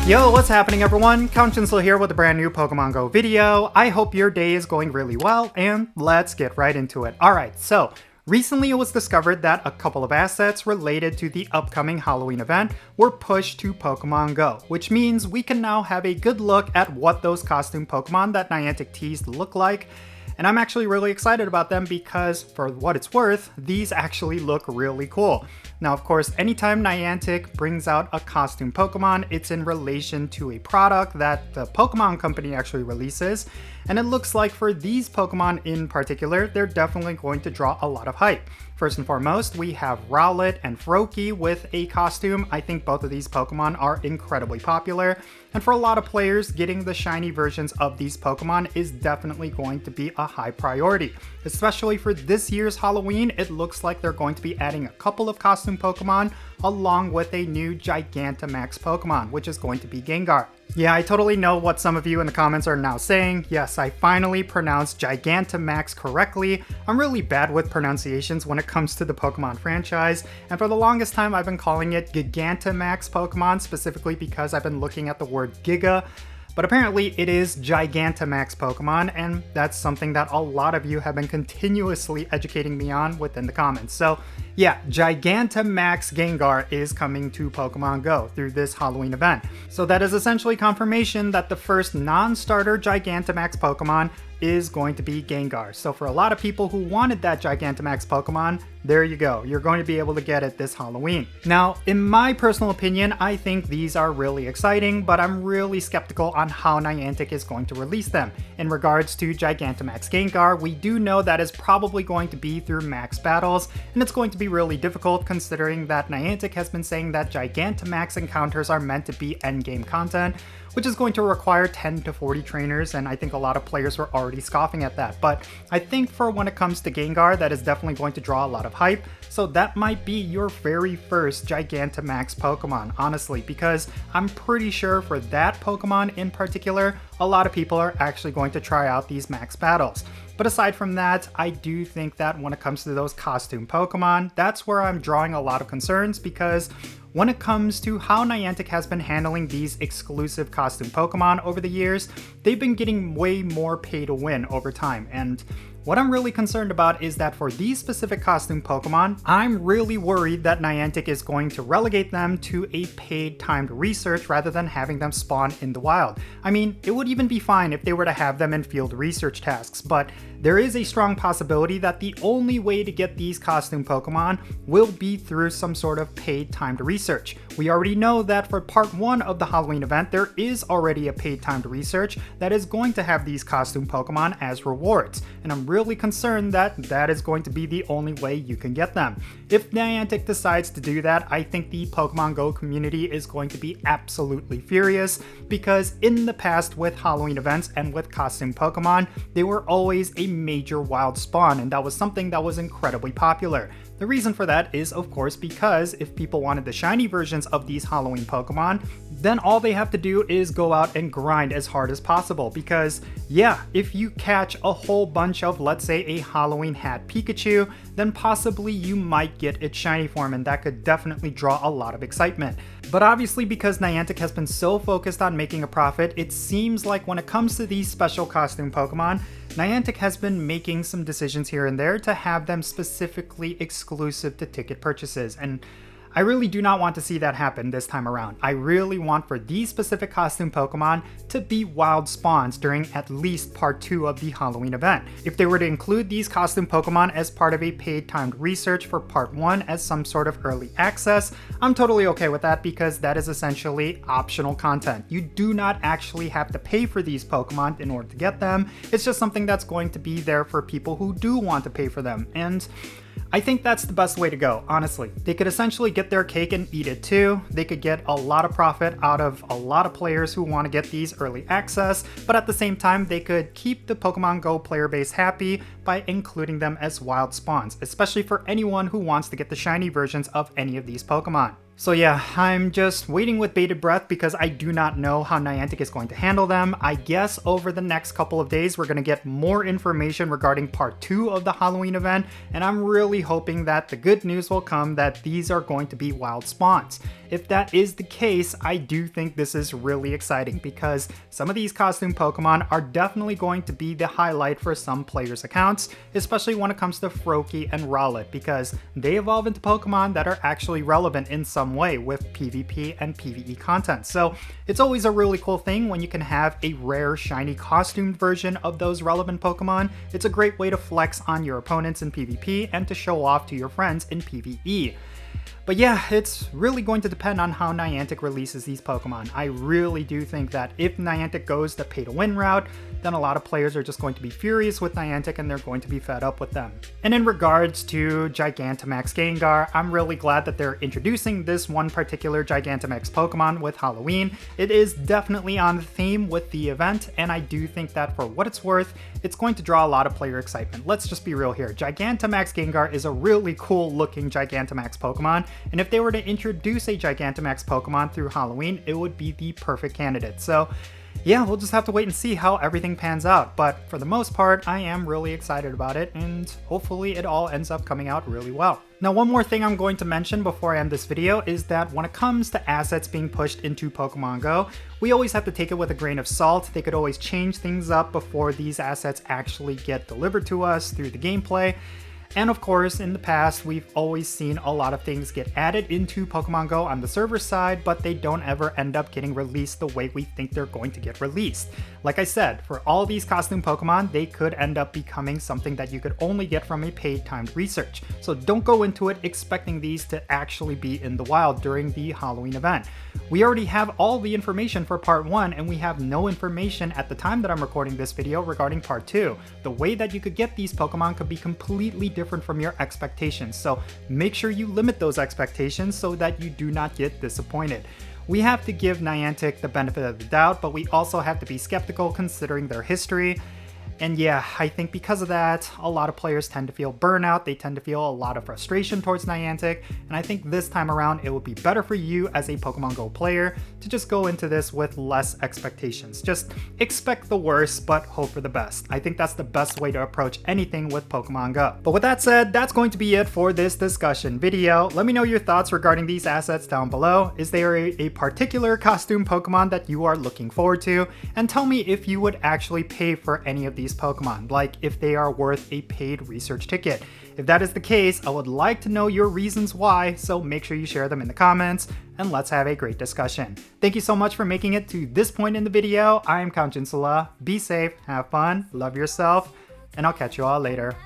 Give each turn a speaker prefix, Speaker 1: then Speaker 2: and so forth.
Speaker 1: Yo, what's happening everyone? Count Jinsula here with a brand new Pokemon GO video. I hope your day is going really well, and let's get right into it. Alright, so recently it was discovered that a couple of assets related to the upcoming Halloween event were pushed to Pokemon GO, which means we can now have a good look at what those costume Pokemon that Niantic teased look like. And I'm actually really excited about them because, for what it's worth, these actually look really cool. Now, of course, anytime Niantic brings out a costume Pokemon, it's in relation to a product that the Pokémon Company actually releases. And it looks like for these Pokemon in particular, they're definitely going to draw a lot of hype. First and foremost, we have Rowlet and Froakie with a costume. I think both of these Pokemon are incredibly popular, and for a lot of players, getting the shiny versions of these Pokemon is definitely going to be a high priority. Especially for this year's Halloween, it looks like they're going to be adding a couple of costume Pokemon along with a new Gigantamax Pokemon, which is going to be Gengar. Yeah, I totally know what some of you in the comments are now saying. Yes, I finally pronounced Gigantamax correctly. I'm really bad with pronunciations when it comes to the Pokemon franchise, and for the longest time I've been calling it Gigantamax Pokemon, specifically because I've been looking at the word Giga. But apparently it is Gigantamax Pokemon, and that's something that a lot of you have been continuously educating me on within the comments. So yeah, Gigantamax Gengar is coming to Pokemon GO through this Halloween event. So that is essentially confirmation that the first non-starter Gigantamax Pokemon is going to be Gengar. So for a lot of people who wanted that Gigantamax Pokemon, there you go. You're going to be able to get it this Halloween. Now, in my personal opinion, I think these are really exciting, but I'm really skeptical on how Niantic is going to release them. In regards to Gigantamax Gengar, we do know that is probably going to be through max battles, and it's going to be really difficult considering that Niantic has been saying that Gigantamax encounters are meant to be endgame content, which is going to require 10 to 40 trainers, and I think a lot of players were already scoffing at that. But I think for when it comes to Gengar, that is definitely going to draw a lot of hype, so that might be your very first Gigantamax Pokemon, honestly, because I'm pretty sure for that Pokemon in particular, a lot of people are actually going to try out these max battles. But aside from that, I do think that when it comes to those costume Pokemon, that's where I'm drawing a lot of concerns, because when it comes to how Niantic has been handling these exclusive costume Pokemon over the years, they've been getting way more pay to win over time, and what I'm really concerned about is that for these specific costume Pokemon, I'm really worried that Niantic is going to relegate them to a paid timed research rather than having them spawn in the wild. I mean, it would even be fine if they were to have them in field research tasks, but there is a strong possibility that the only way to get these costume Pokemon will be through some sort of paid timed research. We already know that for part 1 of the Halloween event, there is already a paid timed research that is going to have these costume Pokemon as rewards, and I'm really concerned that that is going to be the only way you can get them. If Niantic decides to do that, I think the Pokemon GO community is going to be absolutely furious, because in the past with Halloween events and with costume Pokemon, they were always a major wild spawn, and that was something that was incredibly popular. The reason for that is, of course, because if people wanted the shiny versions of these Halloween Pokemon, then all they have to do is go out and grind as hard as possible, because yeah, if you catch a whole bunch of, let's say, a Halloween hat Pikachu, then possibly you might get its shiny form, and that could definitely draw a lot of excitement. But obviously, because Niantic has been so focused on making a profit, it seems like when it comes to these special costume Pokemon, Niantic has been making some decisions here and there to have them specifically exclusive to ticket purchases, and I really do not want to see that happen this time around. I really want for these specific costume Pokemon to be wild spawns during at least part 2 of the Halloween event. If they were to include these costume Pokemon as part of a paid timed research for part 1 as some sort of early access, I'm totally okay with that, because that is essentially optional content. You do not actually have to pay for these Pokemon in order to get them. It's just something that's going to be there for people who do want to pay for them, and I think that's the best way to go, honestly. They could essentially get their cake and eat it too. They could get a lot of profit out of a lot of players who want to get these early access, but at the same time, they could keep the Pokemon GO player base happy by including them as wild spawns, especially for anyone who wants to get the shiny versions of any of these Pokemon. So yeah, I'm just waiting with bated breath because I do not know how Niantic is going to handle them. I guess over the next couple of days, we're going to get more information regarding part 2 of the Halloween event, and I'm really hoping that the good news will come that these are going to be wild spawns. If that is the case, I do think this is really exciting because some of these costume Pokemon are definitely going to be the highlight for some players' accounts, especially when it comes to Froakie and Rowlet, because they evolve into Pokemon that are actually relevant in some way with PvP and PvE content. So it's always a really cool thing when you can have a rare shiny costumed version of those relevant Pokemon. It's a great way to flex on your opponents in PvP and to show off to your friends in PvE. But yeah, it's really going to depend on how Niantic releases these Pokemon. I really do think that if Niantic goes the pay-to-win route, then a lot of players are just going to be furious with Niantic and they're going to be fed up with them. And in regards to Gigantamax Gengar, I'm really glad that they're introducing this one particular Gigantamax Pokemon with Halloween. It is definitely on theme with the event, and I do think that for what it's worth, it's going to draw a lot of player excitement. Let's just be real here. Gigantamax Gengar is a really cool looking Gigantamax Pokemon, and if they were to introduce a Gigantamax Pokemon through Halloween, it would be the perfect candidate. So yeah, we'll just have to wait and see how everything pans out. But for the most part, I am really excited about it, and hopefully it all ends up coming out really well. Now, one more thing I'm going to mention before I end this video is that when it comes to assets being pushed into Pokemon Go, we always have to take it with a grain of salt. They could always change things up before these assets actually get delivered to us through the gameplay. And of course, in the past, we've always seen a lot of things get added into Pokemon Go on the server side, but they don't ever end up getting released the way we think they're going to get released. Like I said, for all these costume Pokemon, they could end up becoming something that you could only get from a paid timed research. So don't go into it expecting these to actually be in the wild during the Halloween event. We already have all the information for part 1, and we have no information at the time that I'm recording this video regarding part 2. The way that you could get these Pokemon could be completely different from your expectations, so make sure you limit those expectations so that you do not get disappointed. We have to give Niantic the benefit of the doubt, but we also have to be skeptical considering their history. And yeah, I think because of that, a lot of players tend to feel burnout, they tend to feel a lot of frustration towards Niantic, and I think this time around it would be better for you as a Pokemon Go player to just go into this with less expectations. Just expect the worst, but hope for the best. I think that's the best way to approach anything with Pokemon Go. But with that said, that's going to be it for this discussion video. Let me know your thoughts regarding these assets down below. Is there a particular costume Pokemon that you are looking forward to? And tell me if you would actually pay for any of these Pokemon, like if they are worth a paid research ticket. If that is the case, I would like to know your reasons why, so make sure you share them in the comments, and let's have a great discussion. Thank you so much for making it to this point in the video. I am Count Jinsula. Be safe, have fun, love yourself, and I'll catch you all later.